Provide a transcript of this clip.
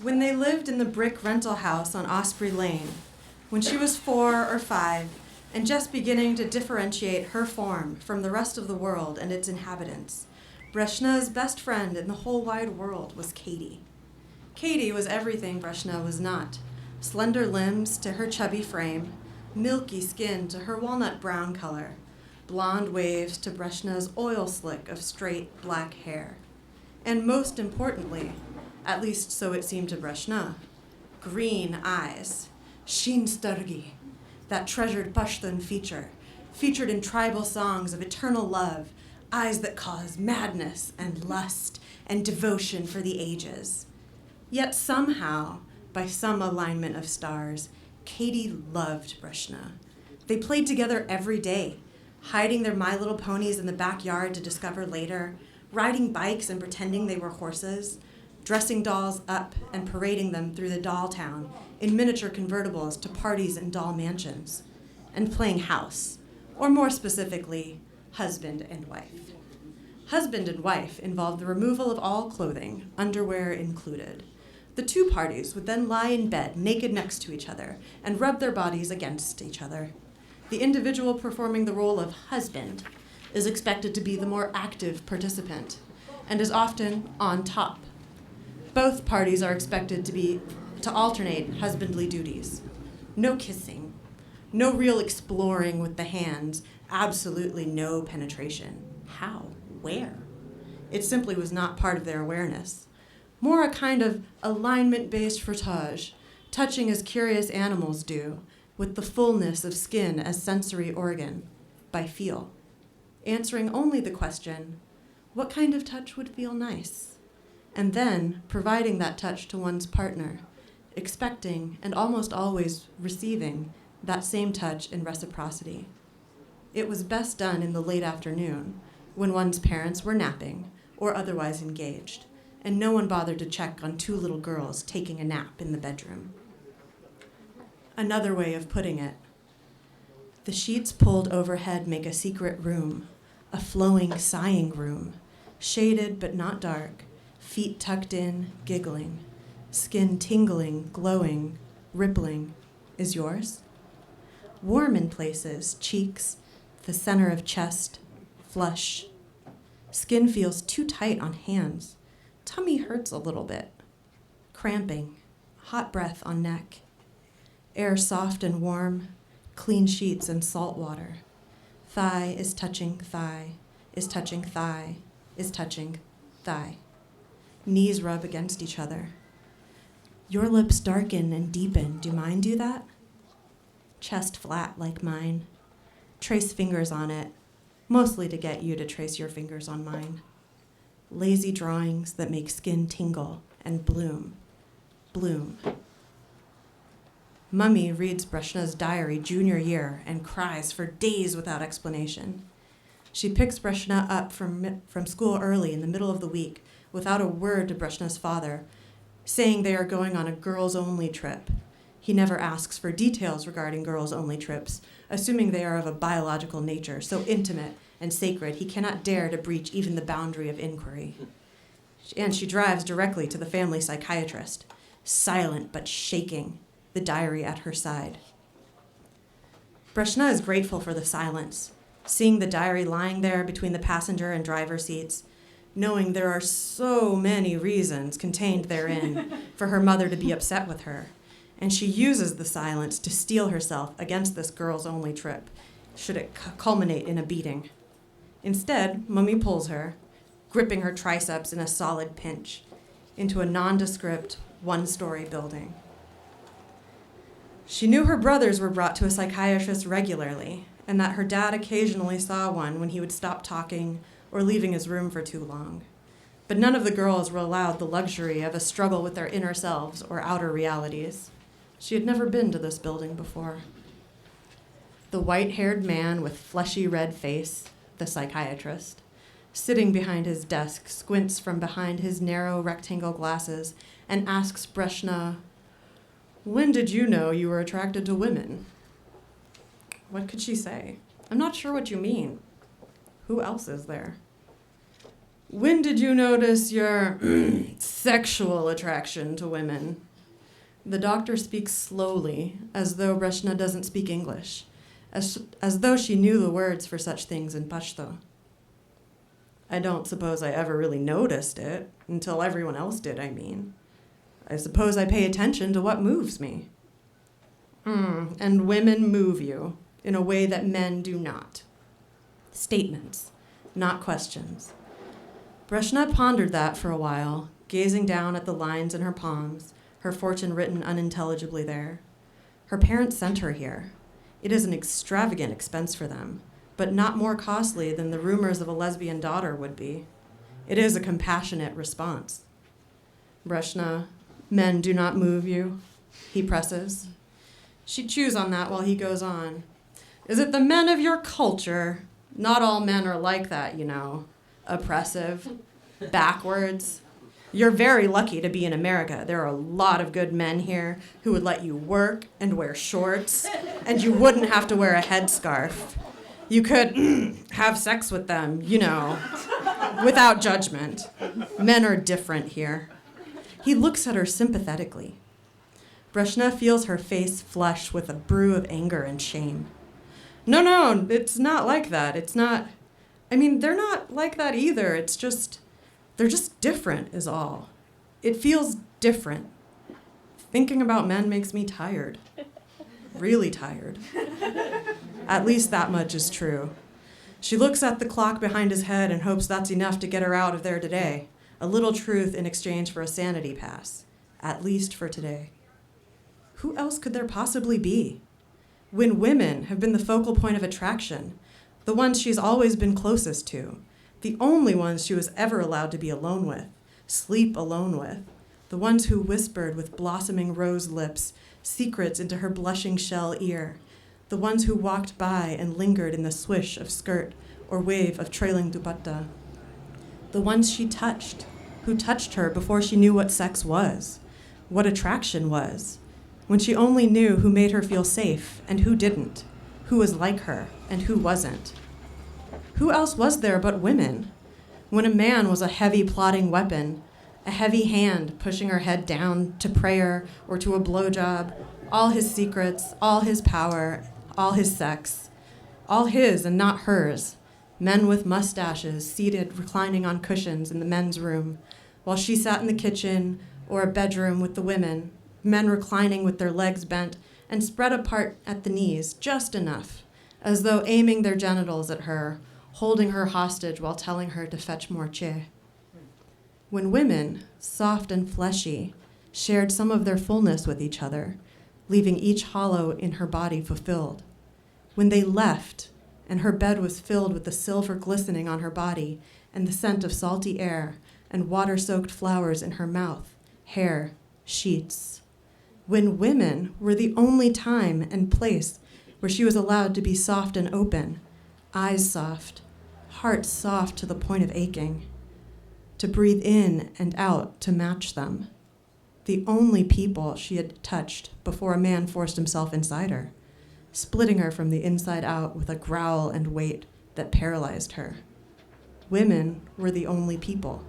When they lived in the brick rental house on Osprey Lane, when she was 4 or 5 and just beginning to differentiate her form from the rest of the world and its inhabitants, Breshna's best friend in the whole wide world was Katie. Katie was everything Breshna was not. Slender limbs to her chubby frame, milky skin to her walnut brown color, blonde waves to Breshna's oil slick of straight black hair. And most importantly, at least so it seemed to Breshna, green eyes, Shin-sturgi, that treasured Pashtun feature, featured in tribal songs of eternal love, eyes that cause madness and lust and devotion for the ages. Yet somehow, by some alignment of stars, Katie loved Breshna. They played together every day, hiding their My Little Ponies in the backyard to discover later, riding bikes and pretending they were horses, dressing dolls up and parading them through the doll town in miniature convertibles to parties in doll mansions, and playing house, or more specifically, husband and wife. Husband and wife involved the removal of all clothing, underwear included. The two parties would then lie in bed naked next to each other and rub their bodies against each other. The individual performing the role of husband is expected to be the more active participant and is often on top. Both parties are expected to alternate husbandly duties. No kissing, no real exploring with the hands, absolutely no penetration. How? Where? It simply was not part of their awareness. More a kind of alignment-based frottage, touching as curious animals do, with the fullness of skin as sensory organ, by feel, answering only the question, what kind of touch would feel nice? And then providing that touch to one's partner, expecting and almost always receiving that same touch in reciprocity. It was best done in the late afternoon, when one's parents were napping or otherwise engaged, and no one bothered to check on two little girls taking a nap in the bedroom. Another way of putting it, the sheets pulled overhead make a secret room, a flowing, sighing room, shaded but not dark, feet tucked in, giggling, skin tingling, glowing, rippling, is yours? Warm in places, cheeks, the center of chest, flush. Skin feels too tight on hands. Tummy hurts a little bit. Cramping, hot breath on neck. Air soft and warm, clean sheets and salt water. Thigh is touching thigh, is touching thigh, is touching thigh. Knees rub against each other. Your lips darken and deepen. Do mine do that? Chest flat like mine. Trace fingers on it, mostly to get you to trace your fingers on mine. Lazy drawings that make skin tingle and bloom, bloom. Mummy reads Breshna's diary junior year and cries for days without explanation. She picks Breshna up from school early in the middle of the week without a word to Breshna's father, saying they are going on a girls-only trip. He never asks for details regarding girls-only trips, assuming they are of a biological nature, so intimate and sacred he cannot dare to breach even the boundary of inquiry. And she drives directly to the family psychiatrist, silent but shaking, the diary at her side. Breshna is grateful for the silence, seeing the diary lying there between the passenger and driver seats, knowing there are so many reasons contained therein for her mother to be upset with her. And she uses the silence to steel herself against this girls-only trip, should it culminate in a beating. Instead, Mummy pulls her, gripping her triceps in a solid pinch, into a nondescript, one-story building. She knew her brothers were brought to a psychiatrist regularly, and that her dad occasionally saw one when he would stop talking or leaving his room for too long. But none of the girls were allowed the luxury of a struggle with their inner selves or outer realities. She had never been to this building before. The white-haired man with fleshy red face, the psychiatrist, sitting behind his desk, squints from behind his narrow rectangle glasses and asks Breshna, "When did you know you were attracted to women?" What could she say? "I'm not sure what you mean." Who else is there? When did you notice your sexual attraction to women? The doctor speaks slowly, as though Breshna doesn't speak English, as though she knew the words for such things in Pashto. I don't suppose I ever really noticed it, until everyone else did, I mean. I suppose I pay attention to what moves me. And women move you in a way that men do not. Statements, not questions. Breshna pondered that for a while, gazing down at the lines in her palms, her fortune written unintelligibly there. Her parents sent her here. It is an extravagant expense for them, but not more costly than the rumors of a lesbian daughter would be. It is a compassionate response. Breshna, men do not move you, he presses. She chews on that while he goes on. Is it the men of your culture? Not all men are like that, you know. Oppressive, backwards. You're very lucky to be in America. There are a lot of good men here who would let you work and wear shorts, and you wouldn't have to wear a headscarf. You could have sex with them, you know, without judgment. Men are different here. He looks at her sympathetically. Breshna feels her face flush with a brew of anger and shame. No, it's not like that. It's not... I mean, they're not like that either. It's just... They're just different, is all. It feels different. Thinking about men makes me tired. Really tired. At least that much is true. She looks at the clock behind his head and hopes that's enough to get her out of there today. A little truth in exchange for a sanity pass. At least for today. Who else could there possibly be? When women have been the focal point of attraction, the ones she's always been closest to, the only ones she was ever allowed to be alone with, sleep alone with, the ones who whispered with blossoming rose lips secrets into her blushing shell ear, the ones who walked by and lingered in the swish of skirt or wave of trailing dupatta, the ones she touched, who touched her before she knew what sex was, what attraction was, when she only knew who made her feel safe and who didn't, who was like her and who wasn't. Who else was there but women? When a man was a heavy plotting weapon, a heavy hand pushing her head down to prayer or to a blowjob, all his secrets, all his power, all his sex, all his and not hers, men with mustaches seated reclining on cushions in the men's room, while she sat in the kitchen or a bedroom with the women, men reclining with their legs bent and spread apart at the knees, just enough, as though aiming their genitals at her, holding her hostage while telling her to fetch more che. When women, soft and fleshy, shared some of their fullness with each other, leaving each hollow in her body fulfilled. When they left, and her bed was filled with the silver glistening on her body and the scent of salty air and water-soaked flowers in her mouth, hair, sheets. When women were the only time and place where she was allowed to be soft and open, eyes soft, heart soft to the point of aching, to breathe in and out to match them. The only people she had touched before a man forced himself inside her, splitting her from the inside out with a growl and weight that paralyzed her. Women were the only people.